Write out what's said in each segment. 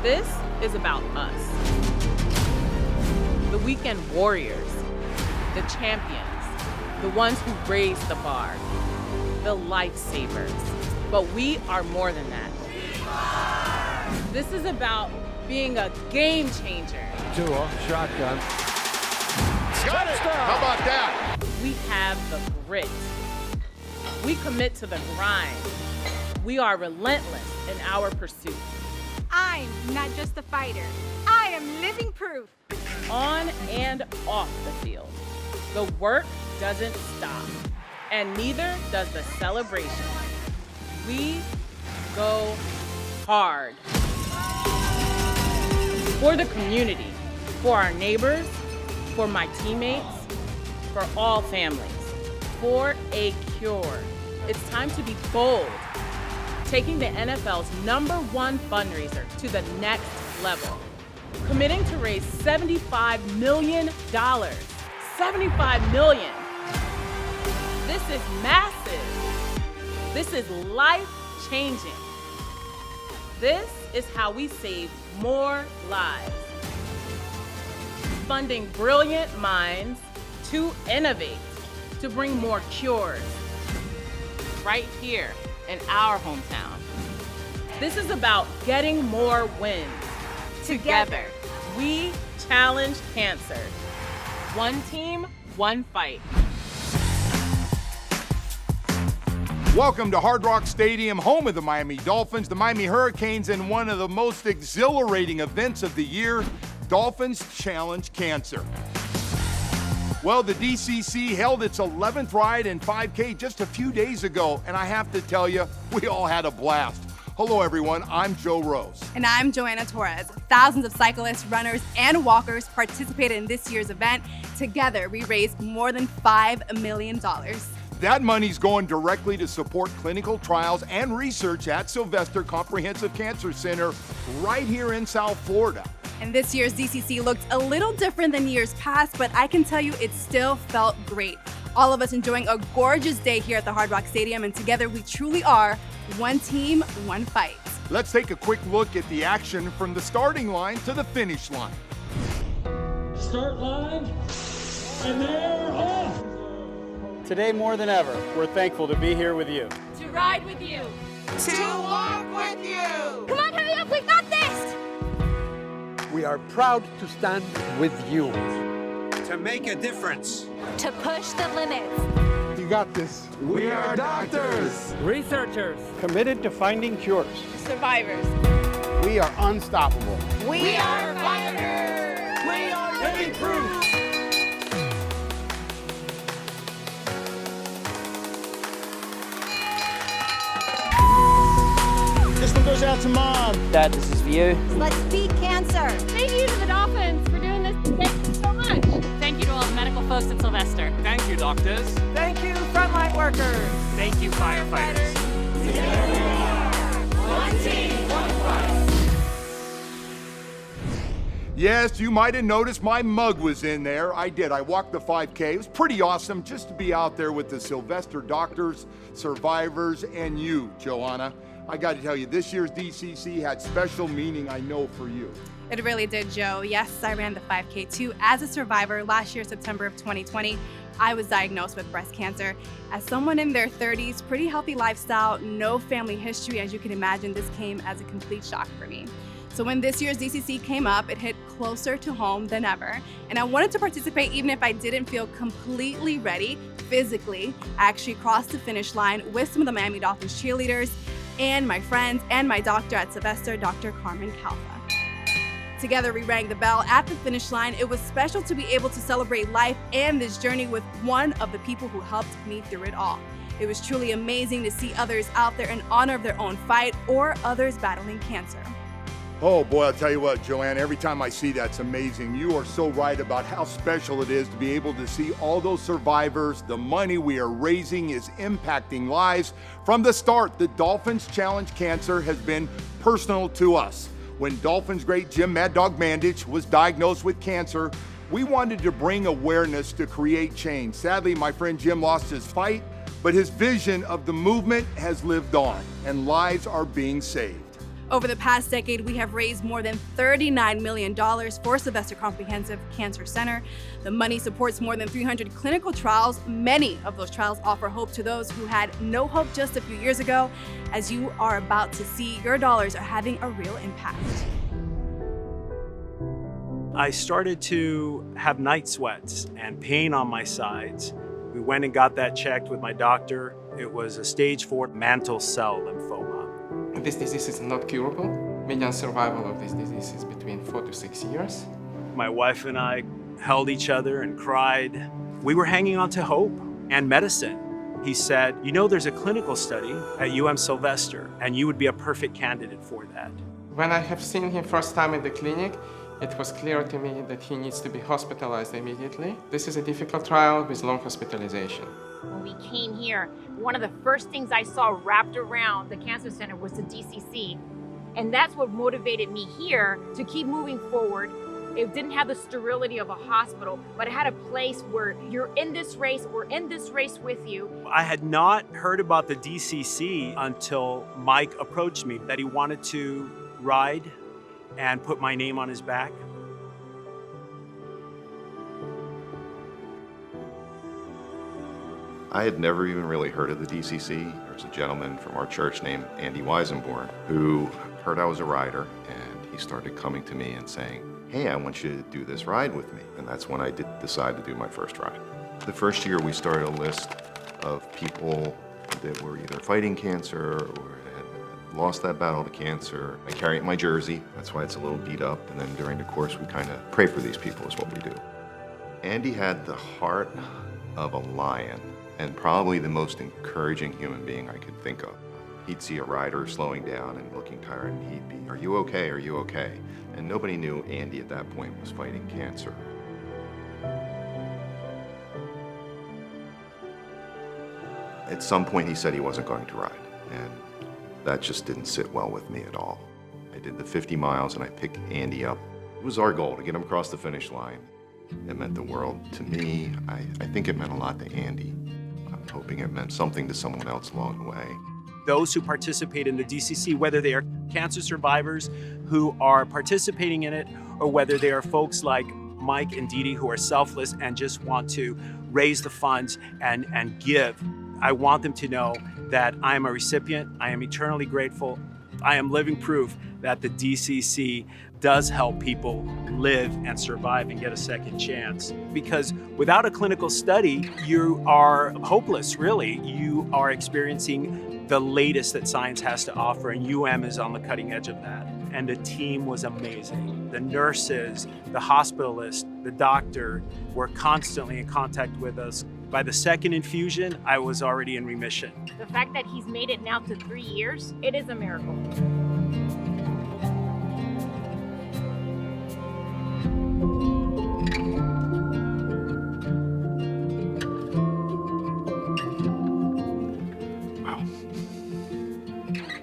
This is about us. The weekend warriors, the champions, the ones who raise the bar, the lifesavers. But we are more than that. This is about being a game changer. Tua, shotgun. Got it! How about that? We have the grit. We commit to the grind. We are relentless in our pursuit. I'm not just a fighter. I am living proof. On and off the field, the work doesn't stop, and neither does the celebration. We go hard. For the community, for our neighbors, for my teammates, for all families, for a cure. It's time to be bold, taking the NFL's #1 fundraiser to the next level, committing to raise $75 million. $75 million. This is massive. This is life-changing. This is how we save more lives. Funding brilliant minds to innovate, to bring more cures right here in our hometown. This is about getting more wins. Together, we challenge cancer. One team, one fight. Welcome to Hard Rock Stadium, home of the Miami Dolphins, the Miami Hurricanes, and one of the most exhilarating events of the year, Dolphins Challenge Cancer. Well, the DCC held its 11th ride in 5K just a few days ago, and I have to tell you, we all had a blast. Hello, everyone. I'm Joe Rose. And I'm Joanna Torres. Thousands of cyclists, runners, and walkers participated in this year's event. Together, we raised more than $5 million. That money's going directly to support clinical trials and research at Sylvester Comprehensive Cancer Center right here in South Florida. And this year's DCC looked a little different than years past, but I can tell you it still felt great. All of us enjoying a gorgeous day here at the Hard Rock Stadium, and together we truly are one team, one fight. Let's take a quick look at the action from the starting line to the finish line. Start line, and they're off. Today more than ever, we're thankful to be here with you. To ride with you. To walk with you. Come on, hurry up, we got this! We are proud to stand with you. To make a difference. To push the limits. You got this. We are doctors. Researchers committed to finding cures. Survivors. We are unstoppable. We are fighters. We are living proof. This one goes out to Mom. Dad, this is for you. Let's beat cancer. Thank you to the Dolphins for doing this. Thank you so much. Thank you to all the medical folks at Sylvester. Thank you, doctors. Thank you, frontline workers. Thank you, firefighters. One team, one fight. Yes, you might have noticed my mug was in there. I did. I walked the 5K. It was pretty awesome just to be out there with the Sylvester doctors, survivors, and you, Joanna. I got to tell you, this year's DCC had special meaning, I know, for you. It really did, Joe. Yes, I ran the 5K too as a survivor last year, September of 2020. I was diagnosed with breast cancer. As someone in their 30s, pretty healthy lifestyle, no family history, as you can imagine, this came as a complete shock for me. So when this year's DCC came up, it hit closer to home than ever. And I wanted to participate even if I didn't feel completely ready physically. I actually crossed the finish line with some of the Miami Dolphins cheerleaders and my friends and my doctor at Sylvester, Dr. Carmen Calfa. Together, we rang the bell at the finish line. It was special to be able to celebrate life and this journey with one of the people who helped me through it all. It was truly amazing to see others out there in honor of their own fight or others battling cancer. Oh boy, I'll tell you what, Joanne, every time I see that's amazing. You are so right about how special it is to be able to see all those survivors. The money we are raising is impacting lives. From the start, the Dolphins Challenge Cancer has been personal to us. When Dolphins great Jim Mad Dog Mandich was diagnosed with cancer, we wanted to bring awareness to create change. Sadly, my friend Jim lost his fight, but his vision of the movement has lived on, and lives are being saved. Over the past decade, we have raised more than $39 million for Sylvester Comprehensive Cancer Center. The money supports more than 300 clinical trials. Many of those trials offer hope to those who had no hope just a few years ago. As you are about to see, your dollars are having a real impact. I started to have night sweats and pain on my sides. We went and got that checked with my doctor. It was a stage 4 mantle cell lymphoma. This disease is not curable. Median survival of this disease is between 4 to 6 years. My wife and I held each other and cried. We were hanging on to hope and medicine. He said, you know, there's a clinical study at Sylvester, and you would be a perfect candidate for that. When I have seen him first time in the clinic, it was clear to me that he needs to be hospitalized immediately. This is a difficult trial with long hospitalization. When we came here, one of the first things I saw wrapped around the cancer center was the DCC. And that's what motivated me here to keep moving forward. It didn't have the sterility of a hospital, but it had a place where you're in this race, we're in this race with you. I had not heard about the DCC until Mike approached me that he wanted to ride and put my name on his back. I had never even really heard of the DCC. There was a gentleman from our church named Andy Weisenborn who heard I was a rider, and he started coming to me and saying, hey, I want you to do this ride with me. And that's when I did decide to do my first ride. The first year we started a list of people that were either fighting cancer or had lost that battle to cancer. I carry it in my jersey, that's why it's a little beat up, and then during the course we kind of pray for these people is what we do. Andy had the heart of a lion, and probably the most encouraging human being I could think of. He'd see a rider slowing down and looking tired, and he'd be, are you okay, are you okay? And nobody knew Andy at that point was fighting cancer. At some point he said he wasn't going to ride, and that just didn't sit well with me at all. I did the 50 miles and I picked Andy up. It was our goal to get him across the finish line. It meant the world to me. I think it meant a lot to Andy. I'm hoping it meant something to someone else along the way. Those who participate in the DCC, whether they are cancer survivors who are participating in it, or whether they are folks like Mike and Dee Dee who are selfless and just want to raise the funds and give, I want them to know that I am a recipient, I am eternally grateful, I am living proof that the DCC does help people live and survive and get a second chance. Because without a clinical study, you are hopeless, really. You are experiencing the latest that science has to offer, and is on the cutting edge of that. And the team was amazing. The nurses, the hospitalist, the doctor were constantly in contact with us. By the second infusion, I was already in remission. The fact that he's made it now to 3 years, it is a miracle.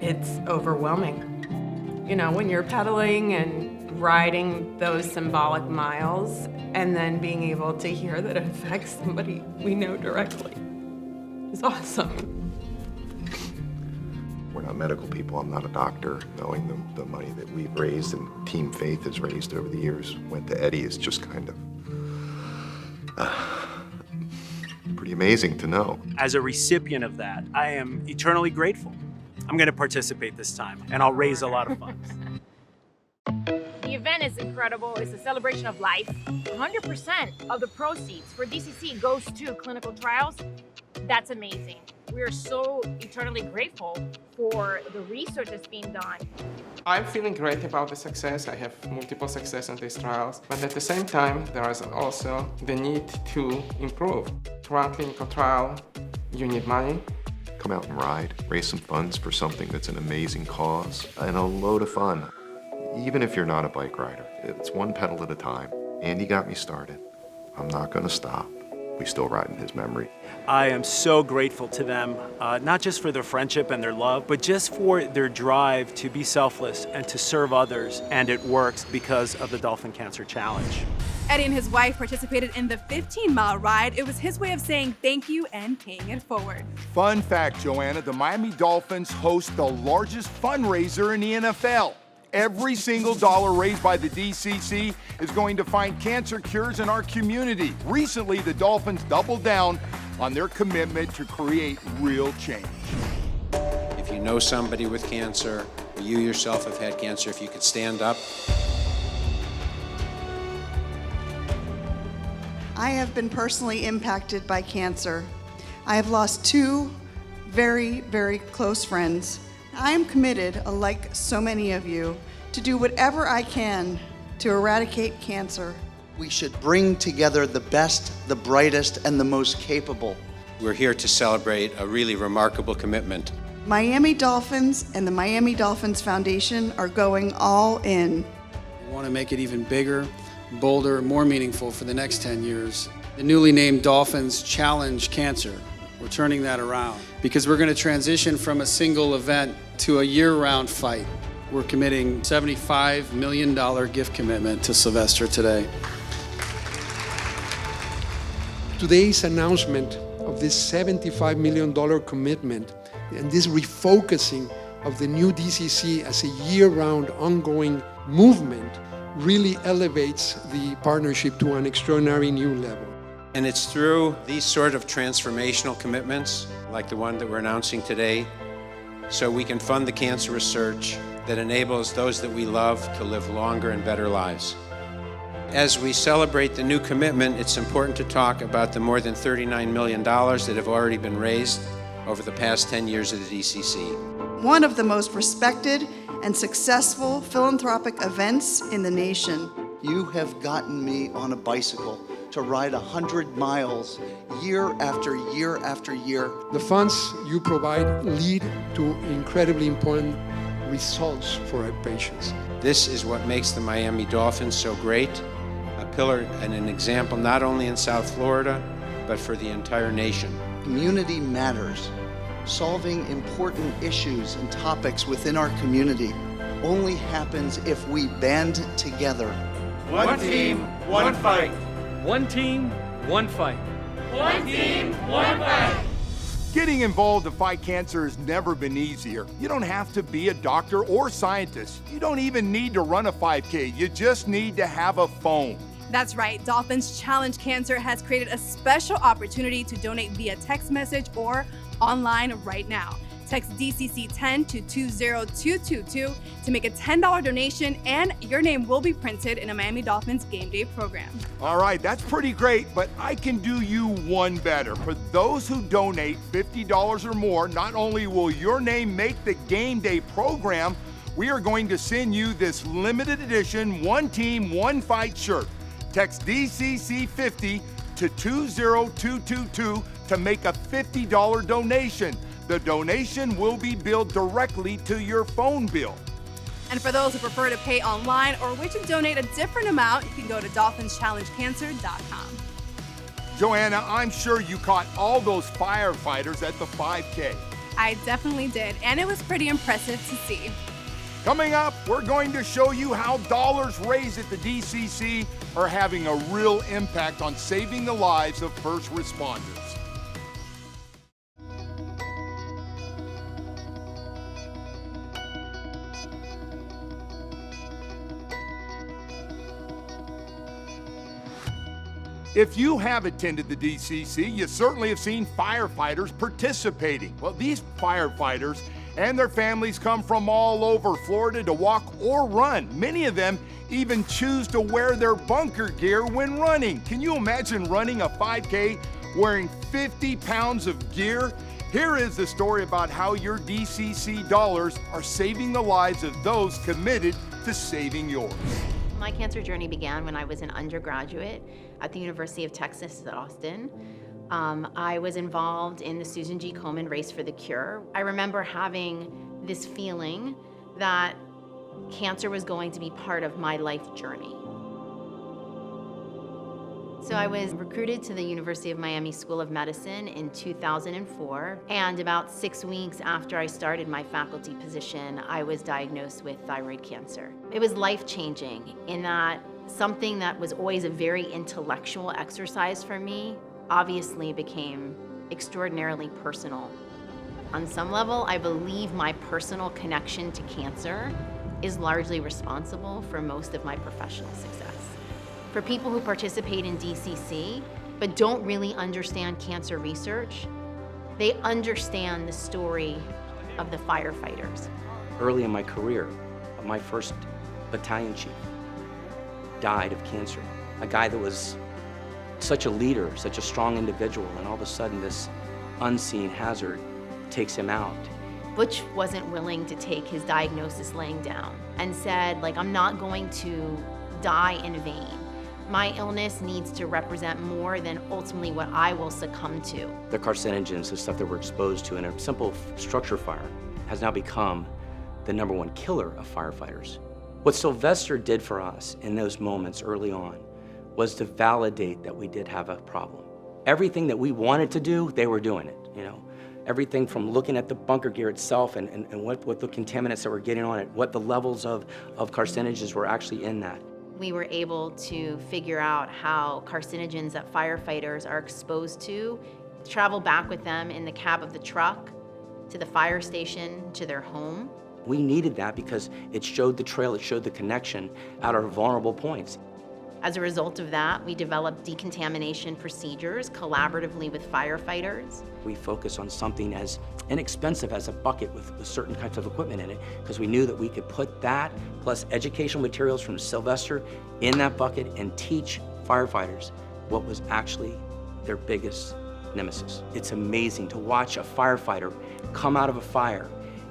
It's overwhelming. You know, when you're pedaling and riding those symbolic miles and then being able to hear that it affects somebody we know directly is awesome. We're not medical people, I'm not a doctor. Knowing the money that we've raised and Team Faith has raised over the years went to Eddie is just kind of pretty amazing to know. As a recipient of that, I am eternally grateful. I'm going to participate this time, and I'll raise a lot of funds. The event is incredible. It's a celebration of life. 100% of the proceeds for DCC goes to clinical trials. That's amazing. We are so eternally grateful for the research that's being done. I'm feeling great about the success. I have multiple success in these trials, but at the same time, there is also the need to improve. To run a clinical trial, you need money. Come out and ride, raise some funds for something that's an amazing cause and a load of fun. Even if you're not a bike rider, it's one pedal at a time. Andy got me started. I'm not gonna stop. We still ride in his memory. I am so grateful to them, not just for their friendship and their love, but just for their drive to be selfless and to serve others. And it works because of the Dolphin Cancer Challenge. Eddie and his wife participated in the 15-mile ride. It was his way of saying thank you and paying it forward. Fun fact, Joanna, the Miami Dolphins host the largest fundraiser in the NFL. Every single dollar raised by the DCC is going to find cancer cures in our community. Recently, the Dolphins doubled down on their commitment to create real change. If you know somebody with cancer, or you yourself have had cancer, if you could stand up. I have been personally impacted by cancer. I have lost two very, very close friends. I am committed, like so many of you, to do whatever I can to eradicate cancer. We should bring together the best, the brightest, and the most capable. We're here to celebrate a really remarkable commitment. Miami Dolphins and the Miami Dolphins Foundation are going all in. We want to make it even bigger, bolder, more meaningful for the next 10 years. The newly named Dolphins Challenge Cancer. We're turning that around because we're going to transition from a single event to a year-round fight. We're committing $75 million gift commitment to Sylvester today. Today's announcement of this $75 million commitment and this refocusing of the new DCC as a year-round ongoing movement really elevates the partnership to an extraordinary new level. And it's through these sort of transformational commitments, like the one that we're announcing today, so we can fund the cancer research that enables those that we love to live longer and better lives. As we celebrate the new commitment, it's important to talk about the more than $39 million that have already been raised over the past 10 years of the DCC. One of the most respected and successful philanthropic events in the nation. You have gotten me on a bicycle to ride 100 miles year after year after year. The funds you provide lead to incredibly important results for our patients. This is what makes the Miami Dolphins so great, a pillar and an example not only in South Florida, but for the entire nation. Community matters. Solving important issues and topics within our community only happens if we band together. One team, one fight. One team, one fight. One team, one fight. Getting involved to fight cancer has never been easier. You don't have to be a doctor or scientist. You don't even need to run a 5K. You just need to have a phone. That's right, Dolphins Challenge Cancer has created a special opportunity to donate via text message or online right now. Text DCC10 to 20222 to make a $10 donation, and your name will be printed in a Miami Dolphins game day program. All right, that's pretty great, but I can do you one better. For those who donate $50 or more, not only will your name make the game day program, we are going to send you this limited edition One Team, One Fight shirt. Text DCC50 to 20222 to make a $50 donation. The donation will be billed directly to your phone bill. And for those who prefer to pay online or wish to donate a different amount, you can go to dolphinschallengecancer.com. Joanna, I'm sure you caught all those firefighters at the 5K. I definitely did, and it was pretty impressive to see. Coming up, we're going to show you how dollars raised at the DCC are having a real impact on saving the lives of first responders. If you have attended the DCC, you certainly have seen firefighters participating. Well, these firefighters and their families come from all over Florida to walk or run. Many of them even choose to wear their bunker gear when running. Can you imagine running a 5K wearing 50 pounds of gear? Here is the story about how your DCC dollars are saving the lives of those committed to saving yours. My cancer journey began when I was an undergraduate at the University of Texas at Austin. I was involved in the Susan G. Komen Race for the Cure. I remember having this feeling that cancer was going to be part of my life journey. So I was recruited to the University of Miami School of Medicine in 2004, and about 6 weeks after I started my faculty position, I was diagnosed with thyroid cancer. It was life-changing in that something that was always a very intellectual exercise for me obviously became extraordinarily personal. On some level, I believe my personal connection to cancer is largely responsible for most of my professional success. For people who participate in DCC but don't really understand cancer research, they understand the story of the firefighters. Early in my career, my first battalion chief died of cancer. A guy that was such a leader, such a strong individual, and all of a sudden this unseen hazard takes him out. Butch wasn't willing to take his diagnosis laying down and said, like, I'm not going to die in vain. My illness needs to represent more than ultimately what I will succumb to. The carcinogens, the stuff that we're exposed to in a simple structure fire, has now become the #1 killer of firefighters. What Sylvester did for us in those moments early on was to validate that we did have a problem. Everything that we wanted to do, they were doing it, you know. Everything from looking at the bunker gear itself and what the contaminants that were getting on it, what the levels of carcinogens were actually in that. We were able to figure out how carcinogens that firefighters are exposed to travel back with them in the cab of the truck, to the fire station, to their home. We needed that because it showed the trail, it showed the connection at our vulnerable points. As a result of that, we developed decontamination procedures collaboratively with firefighters. We focus on something as inexpensive as a bucket with certain types of equipment in it, because we knew that we could put that plus educational materials from Sylvester in that bucket and teach firefighters what was actually their biggest nemesis. It's amazing to watch a firefighter come out of a fire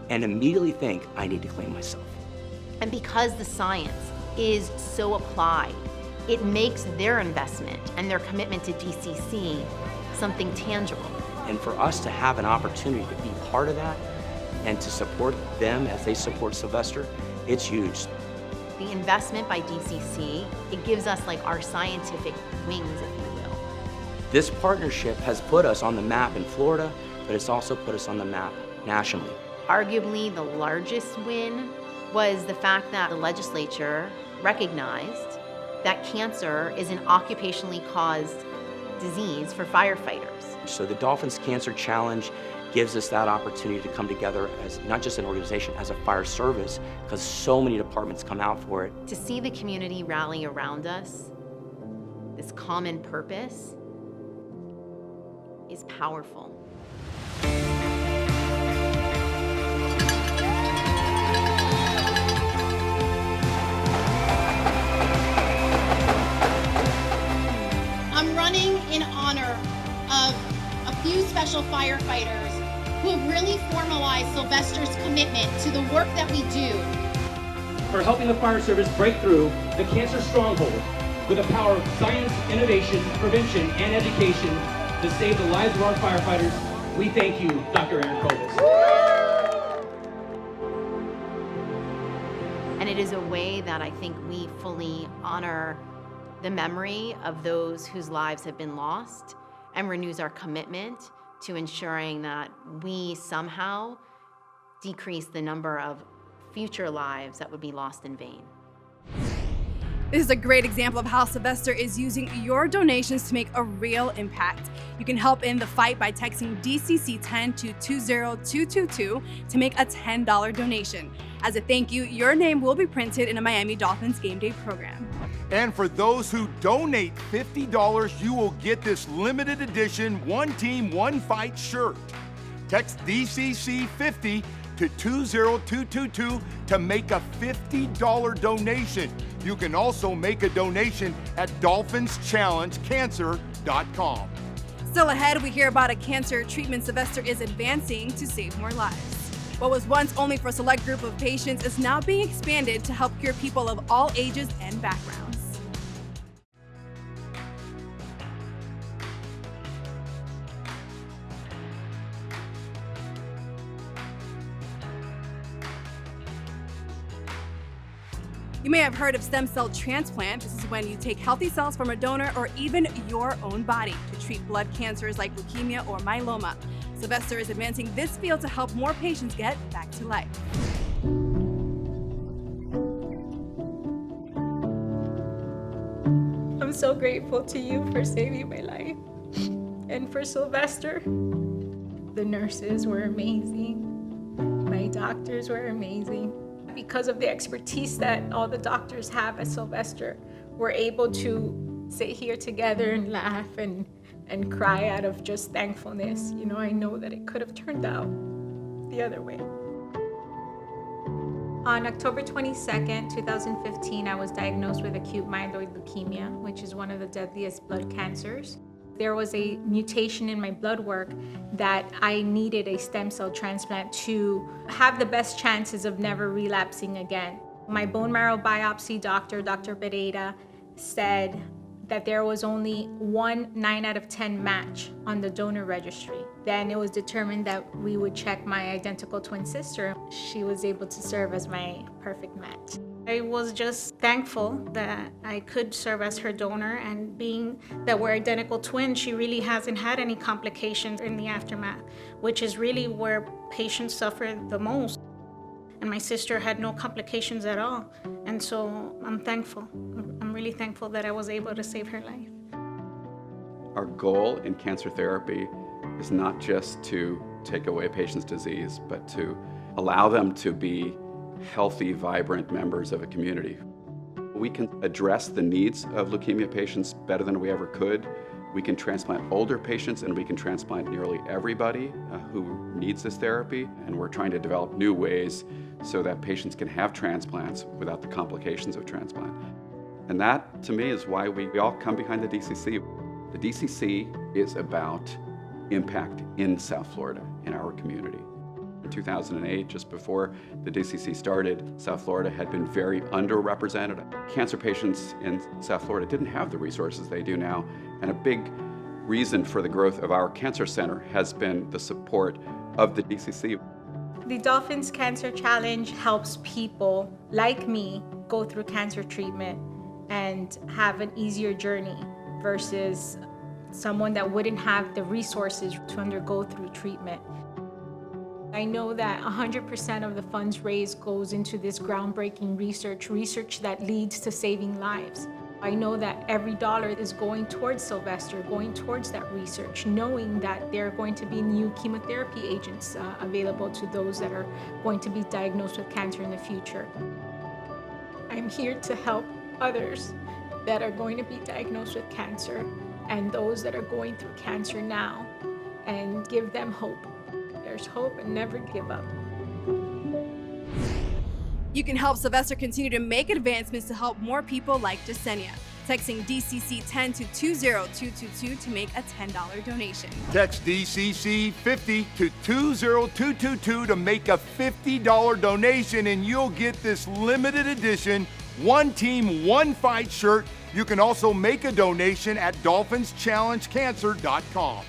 and immediately think, I need to clean myself. And because the science is so applied, it makes their investment and their commitment to DCC something tangible. And for us to have an opportunity to be part of that and to support them as they support Sylvester, it's huge. The investment by DCC, it gives us like our scientific wings, if you will. This partnership has put us on the map in Florida, but it's also put us on the map nationally. Arguably the largest win was the fact that the legislature recognized that cancer is an occupationally caused disease for firefighters. So the Dolphins Cancer Challenge gives us that opportunity to come together as not just an organization, as a fire service, because so many departments come out for it. To see the community rally around us, this common purpose, is powerful. I'm running in honor of a few special firefighters who have really formalized Sylvester's commitment to the work that we do. For helping the fire service break through the cancer stronghold with the power of science, innovation, prevention, and education to save the lives of our firefighters, we thank you, Dr. Aaron Kovis. And it is a way that I think we fully honor the memory of those whose lives have been lost and renews our commitment to ensuring that we somehow decrease the number of future lives that would be lost in vain. This is a great example of how Sylvester is using your donations to make a real impact. You can help in the fight by texting DCC10 to 20222 to make a $10 donation. As a thank you, your name will be printed in a Miami Dolphins game day program. And for those who donate $50, you will get this limited edition One Team, One Fight shirt. Text DCC50 to 20222 to make a $50 donation. You can also make a donation at dolphinschallengecancer.com. Still ahead, we hear about a cancer treatment Sylvester is advancing to save more lives. What was once only for a select group of patients is now being expanded to help cure people of all ages and backgrounds. You may have heard of stem cell transplant. This is when you take healthy cells from a donor or even your own body to treat blood cancers like leukemia or myeloma. Sylvester is advancing this field to help more patients get back to life. so grateful to you for saving my life and for Sylvester. The nurses were amazing. My doctors were amazing. Because of the expertise that all the doctors have at Sylvester, we're able to sit here together and laugh and cry out of just thankfulness. You know, I know that it could have turned out the other way. On October 22nd, 2015, I was diagnosed with acute myeloid leukemia, which is one of the deadliest blood cancers. There was a mutation in my blood work that I needed a stem cell transplant to have the best chances of never relapsing again. My bone marrow biopsy doctor, Dr. Pereira, said that there was only one 9 out of 10 match on the donor registry. Then it was determined that we would check my identical twin sister. She was able to serve as my perfect match. I was just thankful that I could serve as her donor, and being that we're identical twins, she really hasn't had any complications in the aftermath, which is really where patients suffer the most. And my sister had no complications at all. And so I'm thankful. I'm really thankful that I was able to save her life. Our goal in cancer therapy is not just to take away a patient's disease, but to allow them to be healthy, vibrant members of a community. We can address the needs of leukemia patients better than we ever could. We can transplant older patients, and we can transplant nearly everybody who needs this therapy. And we're trying to develop new ways so that patients can have transplants without the complications of transplant. And that, to me, is why we all come behind the DCC. The DCC is about impact in South Florida, in our community. In 2008, just before the DCC started, South Florida had been very underrepresented. Cancer patients in South Florida didn't have the resources they do now, and a big reason for the growth of our cancer center has been the support of the DCC. The Dolphins Cancer Challenge helps people like me go through cancer treatment and have an easier journey versus someone that wouldn't have the resources to undergo through treatment. I know that 100% of the funds raised goes into this groundbreaking research that leads to saving lives. I know that every dollar is going towards Sylvester, going towards that research, knowing that there are going to be new chemotherapy agents available to those that are going to be diagnosed with cancer in the future. I'm here to help others that are going to be diagnosed with cancer and those that are going through cancer now, and give them hope. There's hope, and never give up. You can help Sylvester continue to make advancements to help more people like Jasenia. Texting DCC 10 to 20222 to make a $10 donation. Text DCC 50 to 20222 to make a $50 donation, and you'll get this limited edition One Team, One Fight shirt. You can also make a donation at dolphinschallengecancer.com.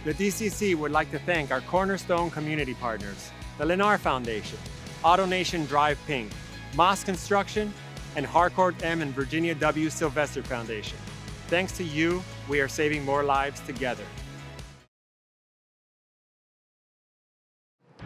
The DCC would like to thank our cornerstone community partners, the Lennar Foundation, AutoNation Drive Pink, Moss Construction, and Harcourt M. and Virginia W. Sylvester Foundation. Thanks to you, we are saving more lives together.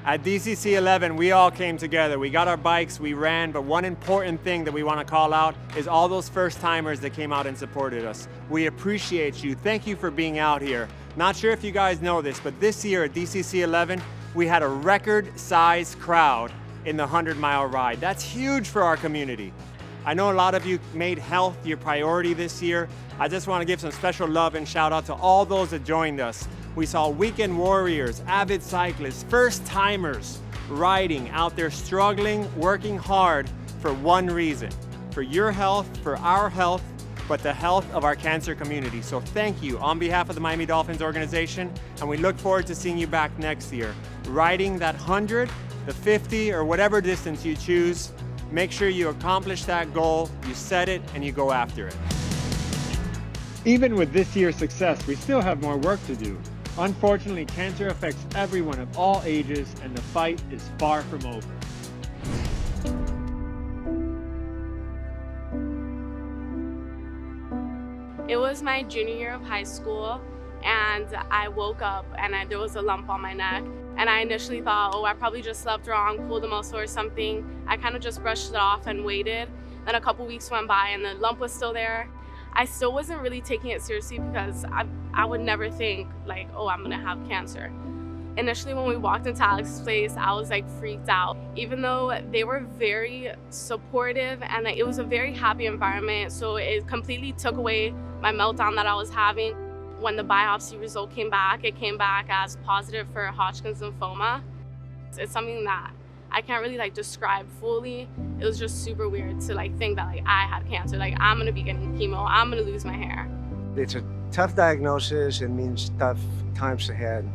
At DCC 11, we all came together. We got our bikes, we ran, but one important thing that we want to call out is all those first-timers that came out and supported us. We appreciate you. Thank you for being out here. Not sure if you guys know this, but this year at DCC 11, we had a record-sized crowd in the 100-mile ride. That's huge for our community. I know a lot of you made health your priority this year. I just want to give some special love and shout out to all those that joined us. We saw weekend warriors, avid cyclists, first-timers riding out there struggling, working hard for one reason, for your health, for our health, but the health of our cancer community. So thank you on behalf of the Miami Dolphins organization, and we look forward to seeing you back next year. Riding that 100, the 50, or whatever distance you choose, make sure you accomplish that goal, you set it, and you go after it. Even with this year's success, we still have more work to do. Unfortunately, cancer affects everyone of all ages, and the fight is far from over. It was my junior year of high school, and I woke up and there was a lump on my neck. And I initially thought, oh, I probably just slept wrong, pulled a muscle or something. I kind of just brushed it off and waited. Then a couple weeks went by and the lump was still there. I still wasn't really taking it seriously because I would never think like, oh, I'm gonna have cancer. Initially, when we walked into Alex's place, I was like freaked out, even though they were very supportive and it was a very happy environment. So it completely took away my meltdown that I was having. When the biopsy result came back, it came back as positive for Hodgkin's lymphoma. It's something that I can't really like describe fully. It was just super weird to like think that like I had cancer, like I'm gonna be getting chemo, I'm gonna lose my hair. It's a tough diagnosis. It means tough times ahead,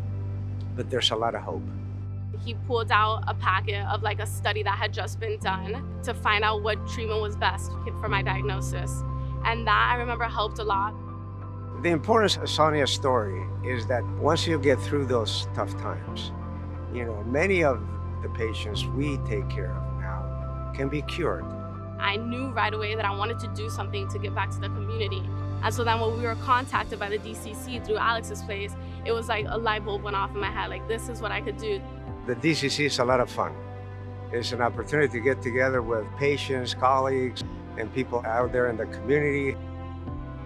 but there's a lot of hope. He pulled out a packet of like a study that had just been done to find out what treatment was best for my diagnosis. And that I remember helped a lot. The importance of Sonia's story is that once you get through those tough times, you know, many of the patients we take care of now can be cured. I knew right away that I wanted to do something to give back to the community. And so then when we were contacted by the DCC through Alex's place, it was like a light bulb went off in my head, like this is what I could do. The DCC is a lot of fun. It's an opportunity to get together with patients, colleagues, and people out there in the community.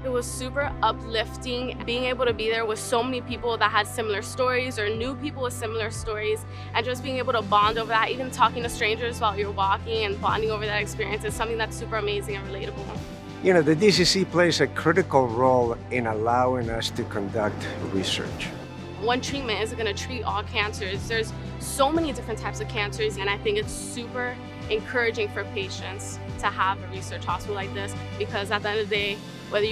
It was super uplifting being able to be there with so many people that had similar stories or knew people with similar stories, and just being able to bond over that, even talking to strangers while you're walking and bonding over that experience is something that's super amazing and relatable. You know, the DCC plays a critical role in allowing us to conduct research. One treatment isn't going to treat all cancers. There's so many different types of cancers, and I think it's super encouraging for patients to have a research hospital like this, because at the end of the day, whether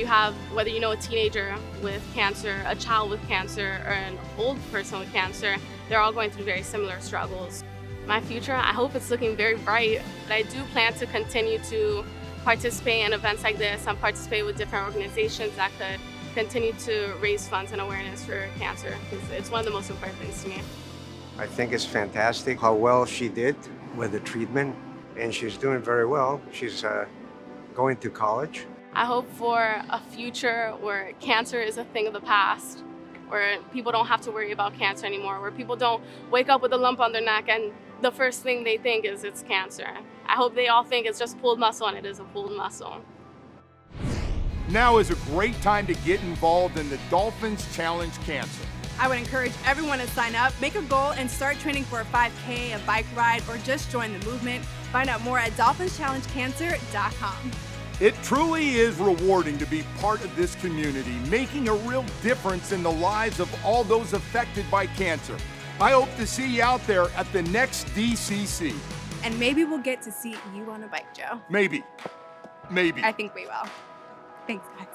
you know a teenager with cancer, a child with cancer, or an old person with cancer, they're all going through very similar struggles. My future, I hope it's looking very bright, but I do plan to continue to participate in events like this and participate with different organizations that could continue to raise funds and awareness for cancer, because it's one of the most important things to me. I think it's fantastic how well she did with the treatment, and she's doing very well. She's going to college. I hope for a future where cancer is a thing of the past, where people don't have to worry about cancer anymore, where people don't wake up with a lump on their neck and the first thing they think is it's cancer. I hope they all think it's just pulled muscle, and it is a pulled muscle. Now is a great time to get involved in the Dolphins Challenge Cancer. I would encourage everyone to sign up, make a goal, and start training for a 5K, a bike ride, or just join the movement. Find out more at dolphinschallengecancer.com. It truly is rewarding to be part of this community, making a real difference in the lives of all those affected by cancer. I hope to see you out there at the next DCC. And maybe we'll get to see you on a bike, Joe. Maybe. I think we will. Thanks, guys.